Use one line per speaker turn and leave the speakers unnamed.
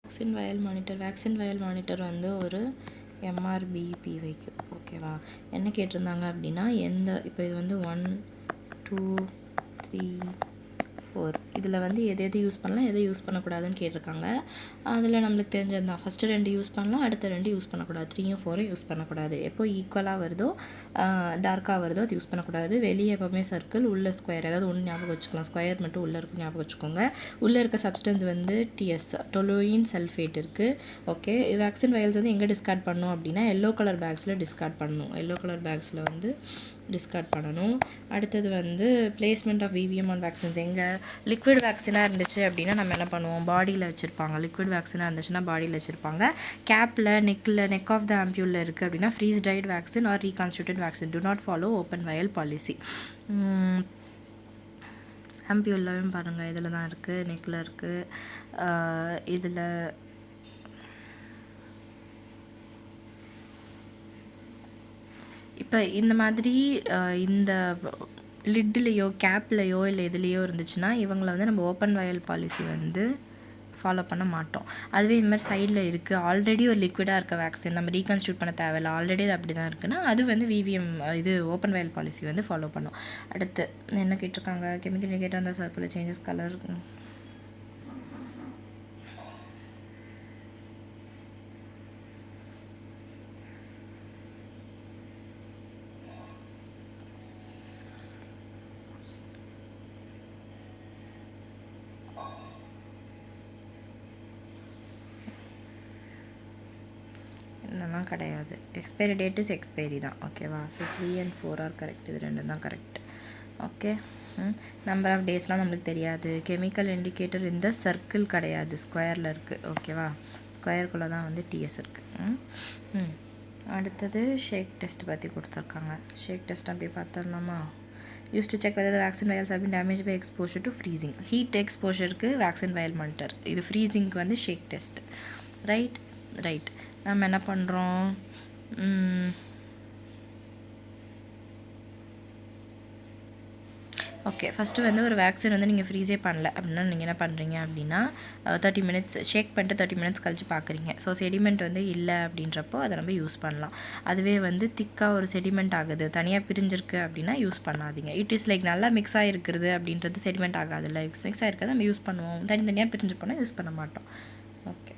Vaccine vial monitor வந்து ஒரு MRBPYQ. ஓகேவா? என்ன கேட்டிருந்தாங்க அப்படின்னா, இப்போ இது வந்து 1 2 3 4 இதில் வந்து எது யூஸ் பண்ணலாம், எதை யூஸ் பண்ணக்கூடாதுன்னு கேட்டிருக்காங்க. அதில் நம்மளுக்கு தெரிஞ்சது தான். ஃபஸ்ட்டு 2 யூஸ் பண்ணலாம், அடுத்த 2 யூஸ் பண்ணக்கூடாது. 3யும் 4ம் யூஸ் பண்ணக்கூடாது. எப்போ ஈக்குவலாக வருதோ, டார்க்காக வருதோ அது யூஸ் பண்ணக்கூடாது. வெளியே எப்போவுமே சர்க்கிள், உள்ள ஸ்கொயர். ஏதாவது ஒன்று ஞாபகம் வச்சுக்கலாம். ஸ்கொயர் மட்டும் உள்ளே இருக்கும், ஞாபகம் வச்சுக்கோங்க. உள்ளே இருக்க சப்ஸ்டன்ஸ் வந்து டொலூயின் சல்ஃபேட் இருக்குது. ஓகே, வேக்சின் வயல்ஸ் வந்து எங்கே டிஸ்கார்ட் பண்ணணும் அப்படின்னா, எல்லோ கலர் பேக்ஸில் டிஸ்கார்ட் பண்ணணும். எல்லோ கலர் பேக்ஸில் வந்து டிஸ்கார்ட் பண்ணணும். அடுத்தது வந்து placement of VVM on vaccines. எங்கே லிக்விட் வேக்சினாக இருந்துச்சு அப்படின்னா நம்ம என்ன பண்ணுவோம், பாடியில் வச்சுருப்பாங்க. லிக்விட் வேக்சினாக இருந்துச்சுன்னா பாடியில் வச்சுருப்பாங்க. கேப்பில், நெக் ஆஃப் த ஆம்பியூலில் இருக்குது அப்படின்னா freeze dried vaccine or reconstituted vaccine. Do not follow open vial policy. ஆம்பியூல்லையும் பாருங்கள், இதில் தான் இருக்குது, நெக்கில் இருக்குது. இதில் இப்போ இந்த மாதிரி இந்த லிட்லேயோ கேப்லேயோ இல்லை எதுலேயோ இருந்துச்சுன்னா இவங்களை வந்து நம்ம ஓப்பன் வயல் பாலிசி வந்து ஃபாலோ பண்ண மாட்டோம். அதுவே இந்த மாதிரி சைடில் இருக்குது, ஆல்ரெடி ஒரு லிக்விடாக இருக்க வேக்சின் நம்ம ரீகன்ஸ்டியூட் பண்ண தேவையில்லை, ஆல்ரெடி அது அப்படி தான் இருக்குன்னா அது வந்து விவிஎம் இது ஓப்பன் வயல் பாலிசி வந்து ஃபாலோ பண்ணும். அடுத்து என்ன கேட்டிருக்காங்க, கெமிக்கல் இண்டிகேட்டர் அந்த சர்க்குலர் சேஞ்சஸ் கலர். இதெல்லாம் கிடையாது. எக்ஸ்பைரி டேட் இஸ் எக்ஸ்பைரி தான். ஓகேவா? So 3 and 4 are correct. இது ரெண்டும் தான் கரெக்ட். ஓகே, நம்பர் ஆஃப் டேஸ்லாம் நம்மளுக்கு தெரியாது. கெமிக்கல் இண்டிகேட்டர் இந்த சர்க்கிள் கிடையாது, ஸ்கொயரில் இருக்குது. ஓகேவா? ஸ்கொயருக்குள்ளே தான் வந்து டிஎஸ் இருக்குது. அடுத்தது ஷேக் டெஸ்ட் பற்றி கொடுத்துருக்காங்க. ஷேக் டெஸ்ட் அப்படி பார்த்துடலாமா? Use to check whether the vaccine vials have been damaged by exposure to freezing. Heat எக்ஸ்போஷருக்கு வேக்சின் வயல் மானிட்டர். இது ஃப்ரீசிங்க்கு வந்து ஷேக் டெஸ்ட். ரைட். நம்ம என்ன பண்ணுறோம், ஓகே, ஃபஸ்ட்டு வந்து ஒரு வேக்சின் வந்து நீங்கள் ஃப்ரீஸே பண்ணல அப்படின்னா நீங்கள் என்ன பண்ணுறீங்க அப்படின்னா 30 minutes ஷேக் பண்ணிட்டு 30 minutes கழிச்சு பார்க்குறீங்க. ஸோ செடிமெண்ட் வந்து இல்லை அப்படின்றப்போ அதை நம்ம யூஸ் பண்ணலாம். அதுவே வந்து திக்காக ஒரு செடிமெண்ட் ஆகுது, தனியாக பிரிஞ்சிருக்கு அப்படின்னா யூஸ் பண்ணாதீங்க. இட் இஸ் லைக் நல்லா மிக்ஸ் ஆகிருக்கிறது அப்படின்றது செடிமெண்ட் ஆகாது. இல்லை மிக்ஸ் ஆகிருக்கிறது நம்ம யூஸ் பண்ணுவோம், தனித்தனியாக பிரிஞ்சு போனால் யூஸ் பண்ண மாட்டோம். ஓகே.